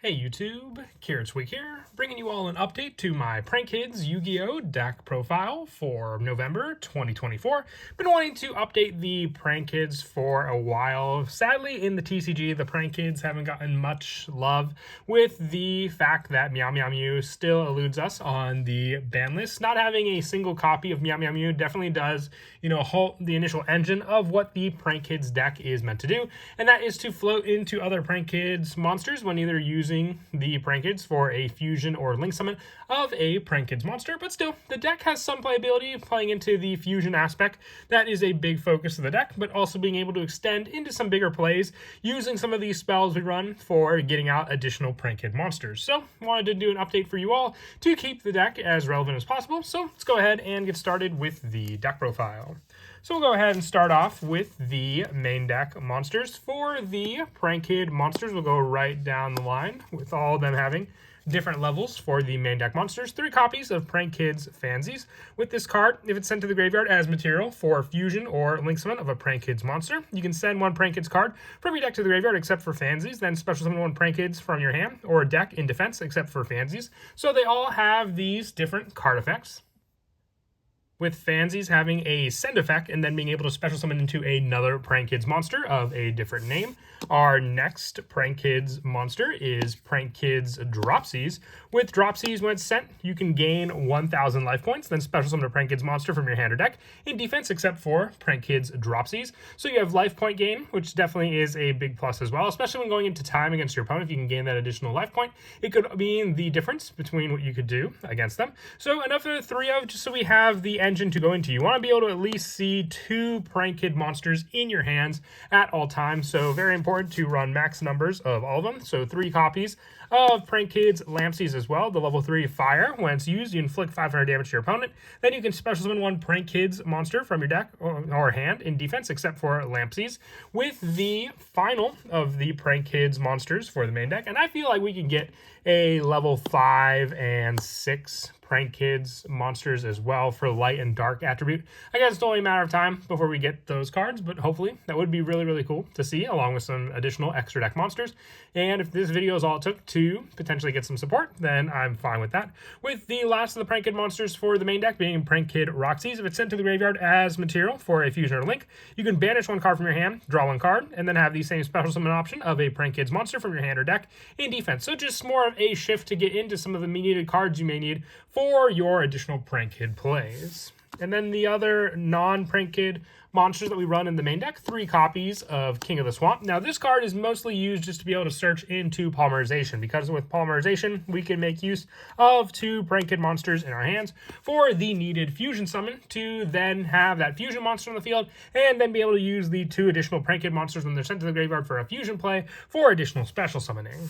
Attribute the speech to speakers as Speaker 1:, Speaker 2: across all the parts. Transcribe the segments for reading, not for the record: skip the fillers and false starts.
Speaker 1: Hey YouTube, Carrots Week here, bringing you all an update to my Prank Kids Yu-Gi-Oh! Deck profile for November 2024. Been wanting to update the Prank Kids for a while. Sadly, in the TCG, the Prank Kids haven't gotten much love with the fact that Meow Meow Mew still eludes us on the ban list. Not having a single copy of Meow Meow Mew definitely does, halt the initial engine of what the Prank Kids deck is meant to do, and that is to float into other Prank Kids monsters when either using the Prank Kids for a fusion or link summon of a Prank Kids monster. But still, the deck has some playability playing into the fusion aspect. That is a big focus of the deck, but also being able to extend into some bigger plays using some of these spells we run for getting out additional Prank Kid monsters. So wanted to do an update for you all to keep the deck as relevant as possible. So let's go ahead and get started with the deck profile. So we'll go ahead and start off with the main deck monsters. For the Prank Kid monsters, we'll go right down the line with all of them having different levels for the main deck monsters. 3 copies of Prank Kids Fansies. With this card, if it's sent to the graveyard as material for fusion or link summon of a Prank Kids monster, you can send 1 Prank Kids card from your deck to the graveyard except for Fansies, then special summon 1 Prank Kids from your hand or deck in defense except for Fansies. So they all have these different card effects, with Fansies having a send effect and then being able to special summon into another Prank Kids monster of a different name. Our next Prank Kids monster is Prank Kids Dropsies. With Dropsies, when it's sent, you can gain 1,000 life points, then special summon a Prank Kids monster from your hand or deck in defense except for Prank Kids Dropsies. So you have life point gain, which definitely is a big plus as well, especially when going into time against your opponent. If you can gain that additional life point, it could mean the difference between what you could do against them. So enough of the 3 of, just so we have the engine to go into. You want to be able to at least see 2 Prank Kid monsters in your hands at all times. So very important to run max numbers of all of them. So 3 copies of Prank Kids Lampsies as well. The level 3 fire. When it's used, you inflict 500 damage to your opponent. Then you can special summon 1 Prank Kids monster from your deck or hand in defense except for Lampsies. With the final of the Prank Kids monsters for the main deck. And I feel like we can get a level 5 and 6 Prank Kids monsters as well for light and dark attribute. I guess it's only a matter of time before we get those cards, but hopefully that would be really, really cool to see, along with some additional extra deck monsters. And if this video is all it took to potentially get some support, then I'm fine with that. With the last of the Prank Kid monsters for the main deck being Prank Kid Roxy's, if it's sent to the graveyard as material for a fusion or link, you can banish 1 card from your hand, draw 1 card, and then have the same special summon option of a Prank Kids monster from your hand or deck in defense. So just more of a shift to get into some of the needed cards you may need for your additional Prank Kid plays. And then the other non-Prank Kid monsters that we run in the main deck, 3 copies of King of the Swamp. Now this card is mostly used just to be able to search into polymerization, because with polymerization we can make use of 2 Prank Kid monsters in our hands for the needed fusion summon to then have that fusion monster on the field and then be able to use the 2 additional Prank Kid monsters when they're sent to the graveyard for a fusion play for additional special summoning.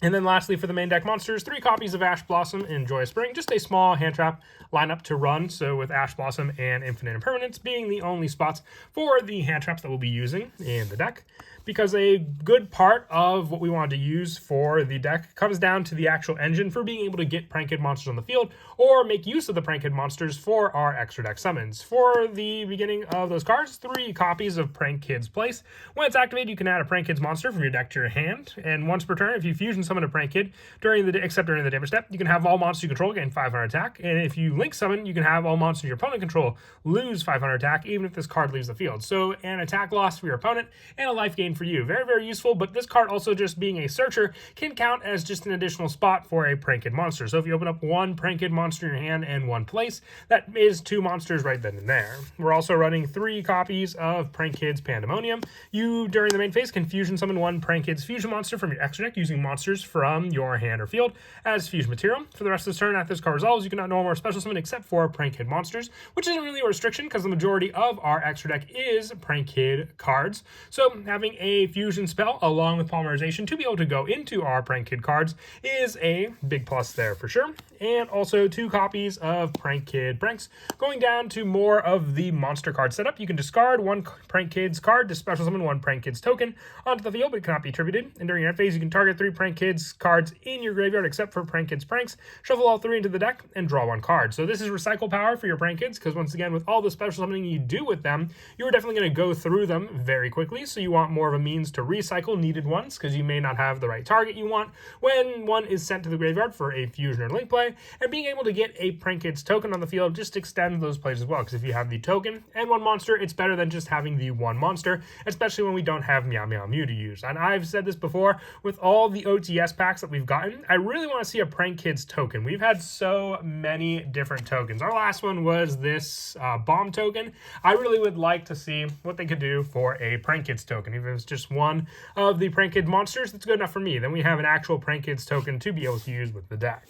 Speaker 1: And then lastly, for the main deck monsters, 3 copies of Ash Blossom and Joyous Spring, just a small hand trap lineup to run. So with Ash Blossom and Infinite Impermanence being the only spots for the hand traps that we'll be using in the deck. Because a good part of what we wanted to use for the deck comes down to the actual engine for being able to get Prank Kid monsters on the field or make use of the Prank Kid monsters for our extra deck summons. For the beginning of those cards, 3 copies of Prank Kids Place. When it's activated, you can add a Prank Kids monster from your deck to your hand, and once per turn, if you fusion summon a Prank Kid during the damage step, you can have all monsters you control gain 500 attack, and if you link summon, you can have all monsters your opponent control lose 500 attack even if this card leaves the field. So an attack loss for your opponent and a life gain for you. Very, very useful, but this card also just being a searcher can count as just an additional spot for a Prank Kid monster. So if you open up 1 Prank Kid monster in your hand and 1 place, that is 2 monsters right then and there. We're also running 3 copies of Prank Kids Pandemonium. You, during the main phase, can fusion summon 1 Prank Kids fusion monster from your extra deck using monsters from your hand or field as fusion material. For the rest of the turn, after this card resolves, you cannot normal or special summon except for Prank Kid monsters, which isn't really a restriction because the majority of our extra deck is Prank Kid cards. So having a fusion spell along with polymerization to be able to go into our Prank Kid cards is a big plus there for sure. And also 2 copies of Prank Kid Pranks. Going down to more of the monster card setup, you can discard 1 Prank Kids card to special summon 1 Prank Kids token onto the field, but it cannot be attributed. And during your end phase, you can target 3 Prank Kids Kids cards in your graveyard except for Prank Kids Pranks. Shuffle all 3 into the deck and draw 1 card. So this is recycle power for your Prank Kids, because once again, with all the special summoning you do with them, you're definitely going to go through them very quickly. So you want more of a means to recycle needed ones, because you may not have the right target you want when one is sent to the graveyard for a fusion or link play. And being able to get a Prank Kids token on the field just extends those plays as well, because if you have the token and 1 monster, it's better than just having the 1 monster, especially when we don't have Meow Meow Mew to use. And I've said this before, with all the OTS packs that we've gotten, I really want to see a Prank Kids token. We've had so many different tokens. Our last one was this bomb token. I really would like to see what they could do for a Prank Kids token. Even if it's just one of the Prank Kid monsters, that's good enough for me. Then we have an actual Prank Kids token to be able to use with the deck.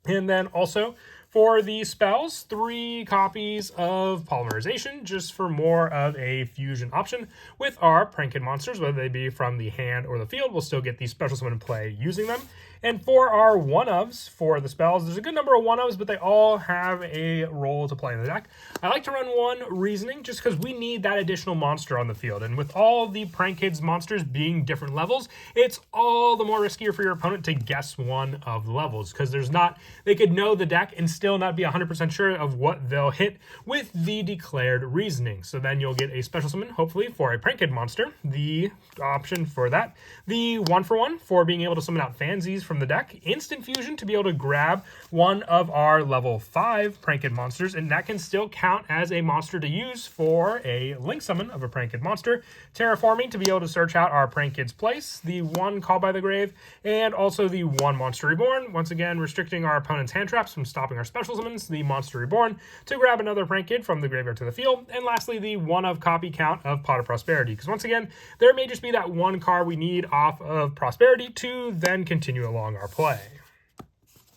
Speaker 1: And then also, for the spells, 3 copies of Polymerization, just for more of a fusion option with our Prank Kid monsters, whether they be from the hand or the field. We'll still get the special summon in play using them. And for our 1-ofs for the spells, there's a good number of 1-ofs, but they all have a role to play in the deck. I like to run 1 Reasoning just because we need that additional monster on the field. And with all the Prank Kids monsters being different levels, it's all the more riskier for your opponent to guess one of the levels, because they could know the deck and still not be 100% sure of what they'll hit with the declared Reasoning. So then you'll get a special summon, hopefully, for a Prank Kid monster. The option for that, the 1-for-1 for being able to summon out Fansies from the deck, instant fusion to be able to grab one of our level 5 Prank Kid monsters, and that can still count as a monster to use for a link summon of a Prank Kid monster. Terraforming to be able to search out our Prank Kid's place, the 1 Call by the Grave, and also the 1 Monster Reborn, once again restricting our opponent's hand traps from stopping our special summons, the Monster Reborn to grab another Prank Kid from the graveyard to the field, and lastly the 1-of copy count of Pot of Prosperity, because once again, there may just be that 1 card we need off of Prosperity to then continue along our play.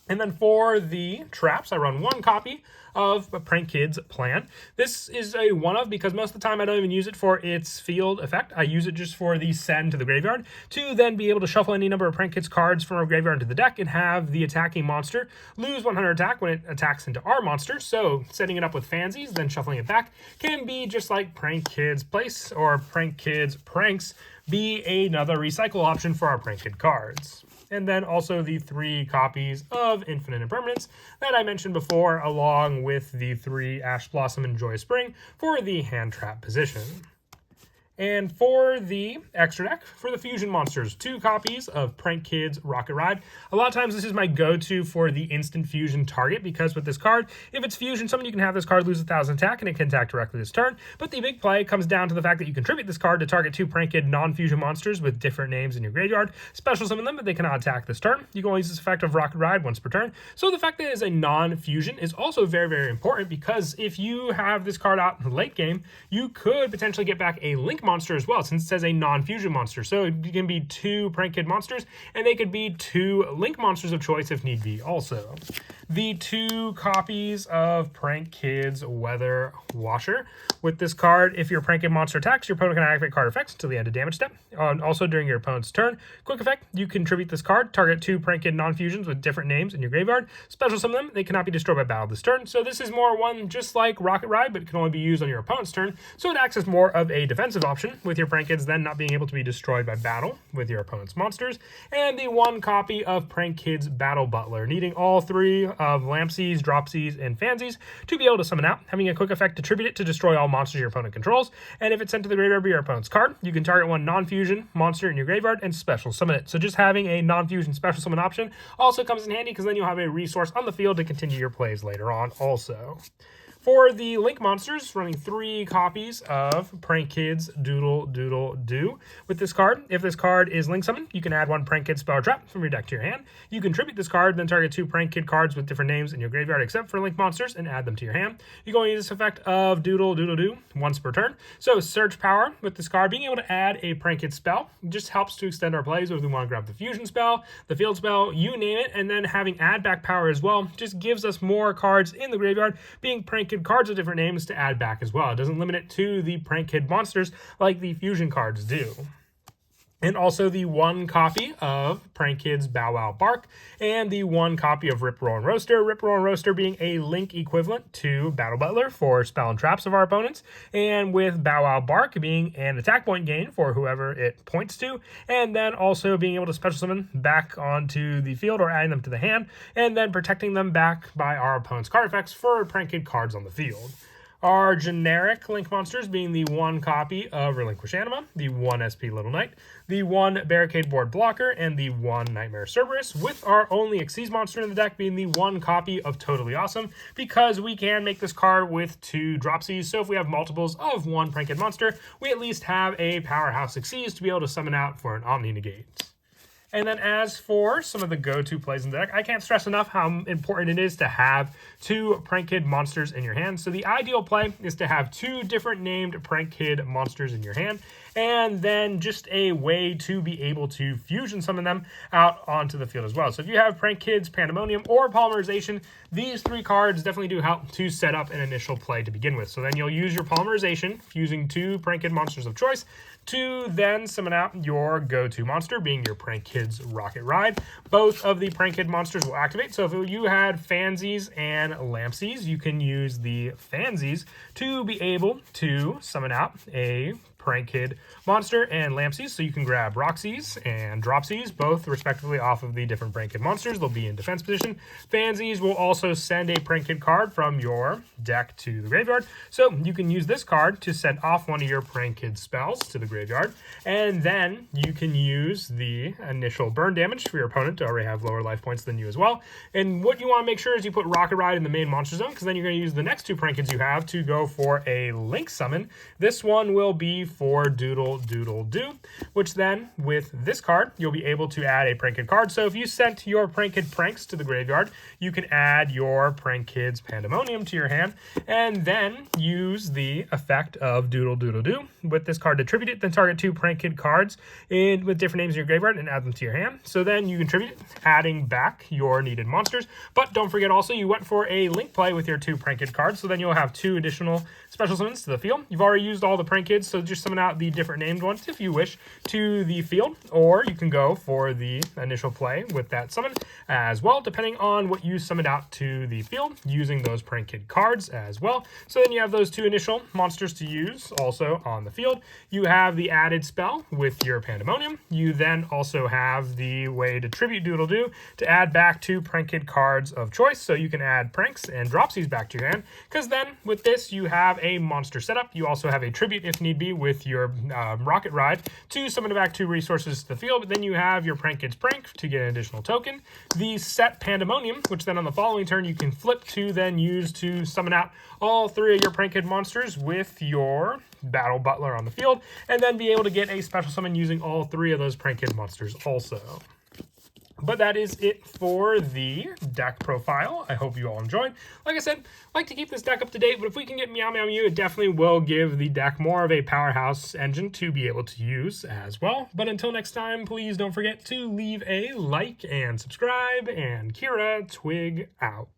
Speaker 1: And then for the traps, I run 1 copy of Prank Kids Plan. This is a 1-of because most of the time I don't even use it for its field effect. I use it just for the send to the graveyard to then be able to shuffle any number of Prank Kids cards from our graveyard into the deck and have the attacking monster lose 100 attack when it attacks into our monster. So setting it up with Fansies, then shuffling it back can be just like Prank Kids Place or Prank Kids Pranks be another recycle option for our Prank Kid cards. And then also the 3 copies of Infinite Impermanence that I mentioned before, along with the 3 Ash Blossom and Joyous Spring for the hand trap position. And for the extra deck, for the fusion monsters, 2 copies of Prank Kids Rocket Ride. A lot of times this is my go-to for the instant fusion target, because with this card, if it's fusion summon, you can have this card lose 1,000 attack and it can attack directly this turn. But the big play comes down to the fact that you contribute this card to target 2 Prank Kid non-fusion monsters with different names in your graveyard. Special summon them, but they cannot attack this turn. You can only use this effect of Rocket Ride once per turn. So the fact that it is a non-fusion is also very, very important, because if you have this card out in the late game, you could potentially get back a Link monster as well, since it says a non-fusion monster. So it can be 2 Prank Kid monsters, and they could be 2 Link monsters of choice if need be also. The 2 copies of Prank Kids Weather Washer. With this card, if your Prank Kid monster attacks, your opponent can activate card effects until the end of damage step. Also during your opponent's turn. Quick effect, you contribute this card, target 2 Prank Kid non-fusions with different names in your graveyard. Special summon them, they cannot be destroyed by battle this turn. So this is more one just like Rocket Ride, but it can only be used on your opponent's turn. So it acts as more of a defensive option, with your Prank Kids then not being able to be destroyed by battle with your opponent's monsters. And the 1 copy of Prank Kids Battle Butler, needing all 3 of Lampsies, Dropsies, and Fansies to be able to summon out, having a quick effect to tribute it to destroy all monsters your opponent controls. And if it's sent to the graveyard by your opponent's card, you can target 1 non-fusion monster in your graveyard and special summon it. So just having a non-fusion special summon option also comes in handy, because then you'll have a resource on the field to continue your plays later on also. For the Link monsters, running 3 copies of Prank Kids Doodle Doodle Do. With this card, if this card is Link Summon, you can add 1 Prank Kid Spell or Trap from your deck to your hand. You contribute this card, then target 2 Prank Kid cards with different names in your graveyard except for Link monsters and add them to your hand. You can only use this effect of Doodle Doodle Do once per turn. So search power with this card, being able to add a Prank Kid spell just helps to extend our plays, whether we want to grab the fusion spell, the field spell, you name it, and then having add back power as well just gives us more cards in the graveyard, being Prank Kid cards with different names to add back as well. It doesn't limit it to the Prank Kid monsters like the fusion cards do. and also the 1 copy of Prank Kids Bow Wow Bark, and the 1 copy of Rip Roll and Roaster. Rip Roll and Roaster being a link equivalent to Battle Butler for spell and traps of our opponents, and with Bow Wow Bark being an attack point gain for whoever it points to, and then also being able to special summon back onto the field or adding them to the hand, and then protecting them back by our opponent's card effects for Prank Kid cards on the field. Our generic link monsters being the 1 copy of Relinquish Anima, the 1 SP Little Knight, the 1 Barricade Board Blocker, and the 1 Nightmare Cerberus, with our only Xyz monster in the deck being the 1 copy of Totally Awesome, because we can make this card with 2 Dropsies, so if we have multiples of 1 Prank Kid monster, we at least have a powerhouse Xyz to be able to summon out for an Omni Negate. And then as for some of the go-to plays in the deck, I can't stress enough how important it is to have 2 Prank Kid monsters in your hand. So the ideal play is to have 2 different named Prank Kid monsters in your hand, and then just a way to be able to fusion summon them out onto the field as well. So if you have Prank Kids, Pandemonium, or Polymerization, these 3 cards definitely do help to set up an initial play to begin with. So then you'll use your Polymerization, fusing 2 Prank Kid monsters of choice, to then summon out your go-to monster, being your Prank Kids Rocket Ride. Both of the Prank Kid monsters will activate, so if you had Fansies and Lampsies, you can use the Fansies to be able to summon out a Prank Kid monster and Lampsies, so you can grab Roxy's and Dropsies, both respectively off of the different Prank Kid monsters. They'll be in defense position. Fansies will also send a Prank Kid card from your deck to the graveyard, so you can use this card to send off one of your Prank Kid spells to the graveyard, and then you can use the initial burn damage for your opponent to already have lower life points than you as well. And what you want to make sure is you put Rocket Ride in the main monster zone, because then you're going to use the next 2 Prank Kids you have to go for a Link summon. This one will be for Doodle Doodle Do, which then, with this card, you'll be able to add a Prank Kid card. So if you sent your Prank Kid Pranks to the graveyard, you can add your Prank Kids Pandemonium to your hand, and then use the effect of Doodle Doodle Do with this card to tribute it, then target 2 Prank Kid cards with different names in your graveyard and add them to your hand. So then you contribute it, adding back your needed monsters. But don't forget also, you went for a Link play with your 2 Prank Kid cards, so then you'll have 2 additional special summons to the field. You've already used all the Prank Kids, so just summon out the different named ones if you wish to the field, or you can go for the initial play with that summon as well, depending on what you summoned out to the field, using those Prank Kid cards as well. So then you have those 2 initial monsters to use also on the field. You have the added spell with your Pandemonium. You then also have the way to tribute Doodle Doo to add back 2 Prank Kid cards of choice, so you can add Pranks and Dropsies back to your hand, because then with this you have a monster setup. You also have a tribute if need be with your Rocket Ride to summon back 2 resources to the field, but then you have your Prank Kids Prank to get an additional token, the set Pandemonium, which then on the following turn you can flip to then use to summon out all 3 of your Prank Kid monsters with your Battle Butler on the field, and then be able to get a special summon using all 3 of those Prank Kid monsters also. But that is it for the deck profile. I hope you all enjoyed. Like I said, I like to keep this deck up to date, but if we can get Meow Meow Mew, it definitely will give the deck more of a powerhouse engine to be able to use as well. But until next time, please don't forget to leave a like and subscribe, and Kira Twig out.